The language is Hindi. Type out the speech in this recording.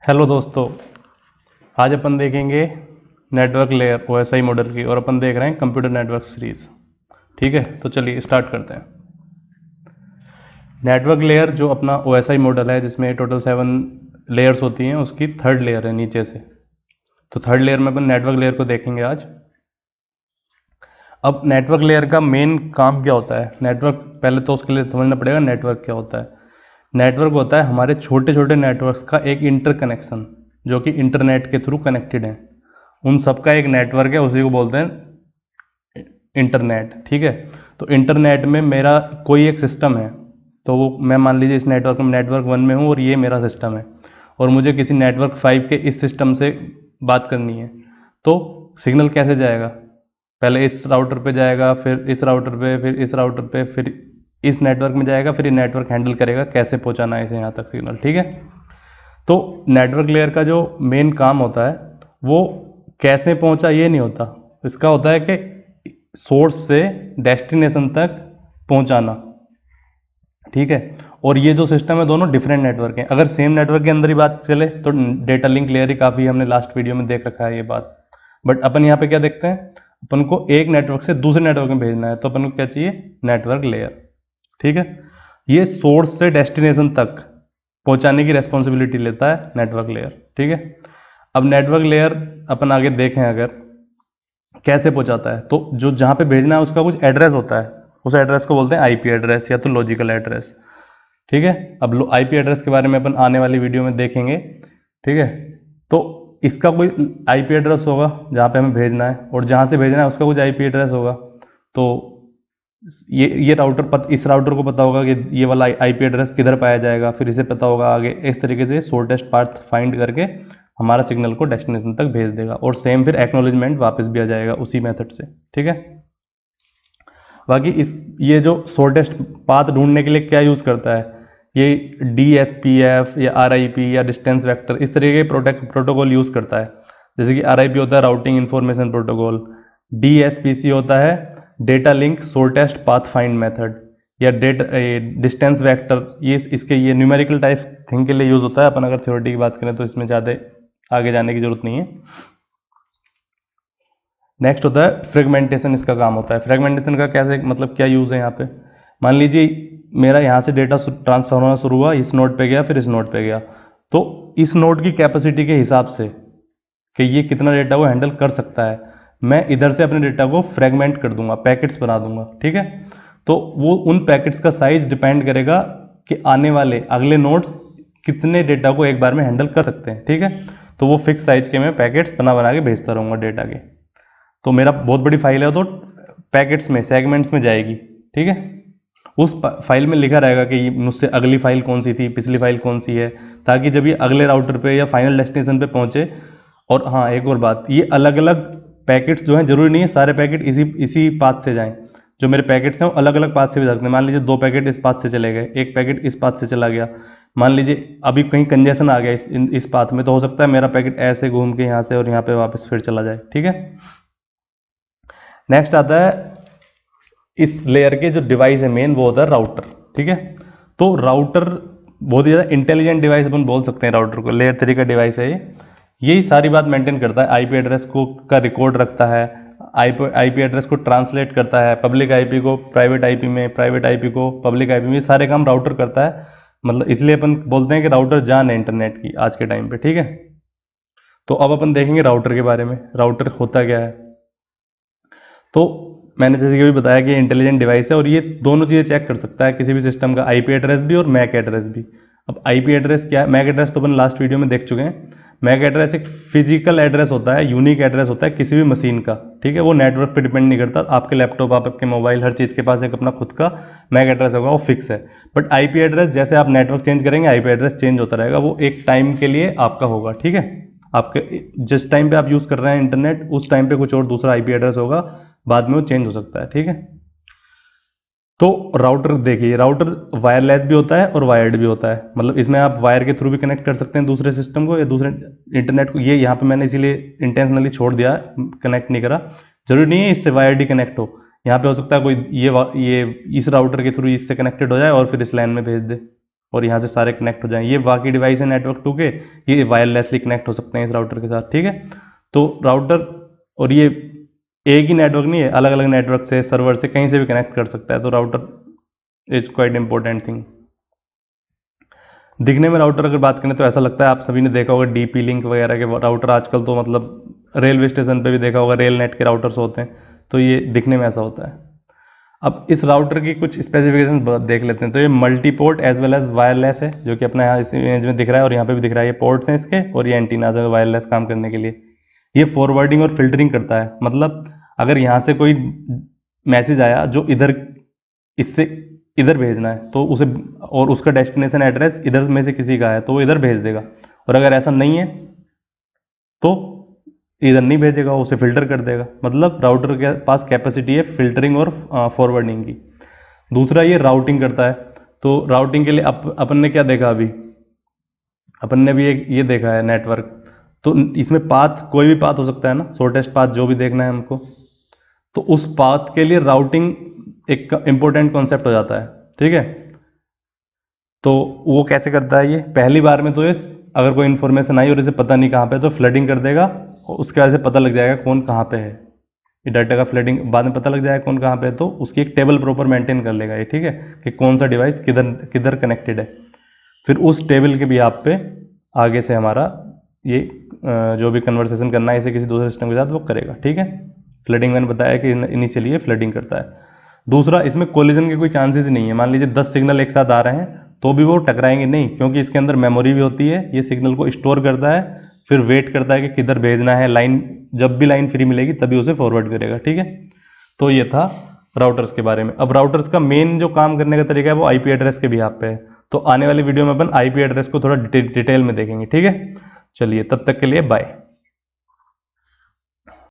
हेलो दोस्तों, आज अपन देखेंगे नेटवर्क लेयर ओएसआई मॉडल की और अपन देख रहे हैं कंप्यूटर नेटवर्क सीरीज। ठीक है, तो चलिए स्टार्ट करते हैं। नेटवर्क लेयर जो अपना ओएसआई मॉडल है जिसमें टोटल 7 लेयर्स होती हैं, उसकी थर्ड लेयर है नीचे से। तो थर्ड लेयर में अपन नेटवर्क लेयर को देखेंगे आज। अब नेटवर्क लेयर का मेन काम क्या होता है? नेटवर्क पहले तो उसके लिए समझना पड़ेगा नेटवर्क क्या होता है। नेटवर्क होता है हमारे छोटे छोटे नेटवर्क्स का एक इंटरकनेक्शन जो कि इंटरनेट के थ्रू कनेक्टेड है। उन सबका एक नेटवर्क है, उसी को बोलते हैं इंटरनेट। ठीक है, तो इंटरनेट में मेरा कोई एक सिस्टम है, तो वो मैं मान लीजिए इस नेटवर्क में नेटवर्क 1 में हूँ और ये मेरा सिस्टम है, और मुझे किसी नेटवर्क 5 के इस सिस्टम से बात करनी है। तो सिग्नल कैसे जाएगा? पहले इस राउटर पे जाएगा, फिर इस राउटर पे, फिर इस राउटर पे, फिर इस नेटवर्क में जाएगा, फिर ये नेटवर्क हैंडल करेगा कैसे पहुंचाना है इसे यहाँ तक सिग्नल। ठीक है, तो नेटवर्क लेयर का जो मेन काम होता है वो कैसे पहुंचा ये नहीं होता, इसका होता है कि सोर्स से डेस्टिनेशन तक पहुंचाना। ठीक है, और ये जो सिस्टम है दोनों डिफरेंट नेटवर्क हैं। अगर सेम नेटवर्क के अंदर ही बात चले तो डेटा लिंक लेयर ही काफ़ी, हमने लास्ट वीडियो में देख रखा है ये बात। बट अपन यहाँ पे क्या देखते हैं, अपन को एक नेटवर्क से दूसरे नेटवर्क में भेजना है, तो अपन को क्या चाहिए? Network layer. ठीक है, ये सोर्स से डेस्टिनेशन तक पहुंचाने की रेस्पॉन्सिबिलिटी लेता है नेटवर्क लेयर। ठीक है, अब नेटवर्क लेयर अपन आगे देखें अगर कैसे पहुंचाता है, तो जो जहां पे भेजना है उसका कुछ एड्रेस होता है, उस एड्रेस को बोलते हैं आईपी एड्रेस या तो लॉजिकल एड्रेस। ठीक है, अब आईपी एड्रेस के बारे में अपन आने वाली वीडियो में देखेंगे। ठीक है, तो इसका कोई आईपी एड्रेस होगा जहाँ पे हमें भेजना है, और जहाँ से भेजना है उसका कुछ आईपी एड्रेस होगा। तो ये राउटर इस राउटर को पता होगा कि ये वाला आईपी एड्रेस किधर पाया जाएगा, फिर इसे पता होगा आगे। इस तरीके से शॉर्टेस्ट पाथ फाइंड करके हमारा सिग्नल को डेस्टिनेशन तक भेज देगा, और सेम फिर एक्नॉलेजमेंट वापस भी आ जाएगा उसी मेथड से। ठीक है, बाकी ये जो शॉर्टेस्ट पाथ ढूंढने के लिए क्या यूज़ करता है, ये DSPF या RIP या डिस्टेंस वेक्टर, इस तरीके के प्रोटोकॉल यूज़ करता है। जैसे कि RIP होता है राउटिंग इन्फॉर्मेशन प्रोटोकॉल, DSPC होता है data link shortest path find method, या डिस्टेंस वेक्टर ये न्यूमेरिकल टाइप थिंग के लिए यूज़ होता है। अपन अगर थ्योरिटी की बात करें तो इसमें ज़्यादा आगे जाने की जरूरत नहीं है। नेक्स्ट होता है फ्रेगमेंटेशन, इसका काम होता है। फ्रेगमेंटेशन का कैसे मतलब क्या यूज़ है यहाँ पे? मान लीजिए मेरा यहाँ से डेटा ट्रांसफर होना शुरू हुआ, इस नोड पे गया, फिर इस नोड पे गया, तो इस नोड की कैपेसिटी के हिसाब से कि ये कितना डेटा को हैंडल कर सकता है, मैं इधर से अपने डेटा को फ्रेगमेंट कर दूंगा, पैकेट्स बना दूंगा। ठीक है, तो वो उन पैकेट्स का साइज डिपेंड करेगा कि आने वाले अगले नोड्स कितने डेटा को एक बार में हैंडल कर सकते हैं। ठीक है, तो वो फिक्स साइज के मैं पैकेट्स बना के भेजता रहूँगा डेटा के। तो मेरा बहुत बड़ी फाइल है तो पैकेट्स में, सेगमेंट्स में जाएगी। ठीक है, उस फाइल में लिखा रहेगा कि मुझसे अगली फाइल कौन सी थी, पिछली फाइल कौन सी है, ताकि जब ये अगले राउटर पे या फाइनल डेस्टिनेशन पे पहुंचे। और हाँ, एक और बात, ये अलग अलग पैकेट्स जो हैं, जरूरी नहीं है सारे पैकेट इसी पाथ से जाएं। जो मेरे पैकेट्स हैं वो अलग अलग पाथ से भी जा सकते हैं। मान लीजिए 2 पैकेट इस पाथ से चले गए, एक पैकेट इस पाथ से चला गया, मान लीजिए अभी कहीं कंजेशन आ गया इस पाथ में, तो हो सकता है मेरा पैकेट ऐसे घूम के यहाँ से और यहाँ पे वापस फिर चला जाए। ठीक है, नेक्स्ट आता है इस लेयर के जो डिवाइस है मेन, वो होता है राउटर। ठीक है, तो राउटर बहुत ही ज़्यादा इंटेलिजेंट डिवाइस अपन बोल सकते हैं राउटर को, लेयर 3 का डिवाइस है ये। यही सारी बात मेंटेन करता है, आईपी एड्रेस को का रिकॉर्ड रखता है, आईपी एड्रेस को ट्रांसलेट करता है, पब्लिक आईपी को प्राइवेट आईपी में, प्राइवेट आईपी को पब्लिक आईपी में, ये सारे काम राउटर करता है। मतलब इसलिए अपन बोलते हैं कि राउटर जान है इंटरनेट की आज के टाइम पे। ठीक है, तो अब अपन देखेंगे राउटर के बारे में, राउटर होता क्या है। तो मैंने जैसे कि अभी बताया कि इंटेलिजेंट डिवाइस है और ये दोनों चीज़ें चेक कर सकता है, किसी भी सिस्टम का आईपी एड्रेस भी और मैक एड्रेस भी। अब आईपी एड्रेस क्या है? मैक एड्रेस तो अपन लास्ट वीडियो में देख चुके हैं। मैक एड्रेस एक फिजिकल एड्रेस होता है, यूनिक एड्रेस होता है किसी भी मशीन का। ठीक है, वो नेटवर्क पे डिपेंड नहीं करता। आपके लैपटॉप, आपके मोबाइल, हर चीज़ के पास एक अपना खुद का मैक एड्रेस होगा, वो फिक्स है। बट आईपी एड्रेस जैसे आप नेटवर्क चेंज करेंगे, आईपी एड्रेस चेंज होता रहेगा, वो एक टाइम के लिए आपका होगा। ठीक है, आपके जिस टाइम पे आप यूज़ कर रहे हैं इंटरनेट, उस टाइम पे कुछ और दूसरा आईपी एड्रेस होगा, बाद में वो चेंज हो सकता है। ठीक है, तो राउटर देखिए, राउटर वायरलेस भी होता है और वायर्ड भी होता है। मतलब इसमें आप वायर के थ्रू भी कनेक्ट कर सकते हैं दूसरे सिस्टम को या दूसरे इंटरनेट को। ये यहाँ पे मैंने इसीलिए इंटेंशनली छोड़ दिया, कनेक्ट नहीं करा। जरूरी नहीं है इससे वायर्ड ही कनेक्ट हो, यहाँ पे हो सकता है कोई ये इस राउटर के थ्रू इससे कनेक्टेड हो जाए और फिर इस लाइन में भेज दे। और यहाँ से सारे कनेक्ट हो जाएं। ये बाकी डिवाइस है नेटवर्क 2 के, ये वायरलेसली कनेक्ट हो सकते हैं इस राउटर के साथ, ठीक है। तो राउटर, और ये एक ही नेटवर्क नहीं है, अलग अलग नेटवर्क से, सर्वर से, कहीं से भी कनेक्ट कर सकता है। तो router is quite important thing. दिखने में राउटर अगर बात करें तो ऐसा लगता है, आप सभी ने देखा होगा डीपी लिंक वगैरह के राउटर आजकल तो मतलब रेलवे स्टेशन पे भी देखा होगा, रेल नेट के राउटर्स होते हैं, तो ये दिखने में ऐसा होता है। अब इस राउटर की कुछ स्पेसिफिकेशन देख लेते हैं। तो ये multi port as well as wireless है, जो कि अपना यहाँ इस इमेज में दिख रहा है और यहाँ पे भी दिख रहा है। ये पोर्ट्स हैं इसके, और ये एंटीनाज है वायरलेस काम करने के लिए। ये फॉरवर्डिंग और फिल्टरिंग करता है, मतलब अगर यहाँ से कोई मैसेज आया जो इधर इससे इधर भेजना है तो उसे, और उसका डेस्टिनेशन एड्रेस इधर में से किसी का है तो वो इधर भेज देगा, और अगर ऐसा नहीं है तो इधर नहीं भेजेगा, उसे फिल्टर कर देगा। मतलब राउटर के पास कैपेसिटी है फिल्टरिंग और फॉरवर्डिंग की। दूसरा ये राउटिंग करता है। तो राउटिंग के लिए अपन ने क्या देखा अभी, अपन ने भी एक ये देखा है नेटवर्क। तो इसमें पाथ, कोई भी पाथ हो सकता है ना, शॉर्टेस्ट पाथ जो भी देखना है हमको, तो उस पाथ के लिए राउटिंग एक इंपॉर्टेंट कॉन्सेप्ट हो जाता है, ठीक है। तो वो कैसे करता है ये, पहली बार में तो ये अगर कोई इन्फॉर्मेशन आई और इसे पता नहीं कहाँ पे, तो फ्लडिंग कर देगा, और उसके बाद से पता लग जाएगा कौन कहाँ पे है। ये डाटा का फ्लडिंग बाद में पता लग जाएगा कौन कहाँ पे है, तो उसकी एक टेबल प्रॉपर मेंटेन कर लेगा ये, ठीक है, कि कौन सा डिवाइस किधर किधर कनेक्टेड है। फिर उस टेबल के भी आप पे आगे से हमारा ये जो भी कन्वर्सेशन करना है इसे किसी दूसरे सिस्टम के साथ वो करेगा, ठीक है। फ्लडिंग मैंने बताया कि इनिशियली ये फ्लडिंग करता है। दूसरा, इसमें कोलिजन के कोई चांसेस ही नहीं है। मान लीजिए 10 सिग्नल एक साथ आ रहे हैं तो भी वो टकराएंगे नहीं, क्योंकि इसके अंदर मेमोरी भी होती है। ये सिग्नल को स्टोर करता है, फिर वेट करता है कि किधर भेजना है, लाइन जब भी लाइन फ्री मिलेगी तभी उसे फॉरवर्ड करेगा, ठीक है। तो ये था राउटर्स के बारे में। अब राउटर्स का मेन जो काम करने का तरीका है वो आईपी एड्रेस के बिहाफ पे है। तो आने वाली वीडियो में अपन आईपी एड्रेस को थोड़ा डिटेल में देखेंगे, ठीक है। चलिए, तब तक के लिए बाय।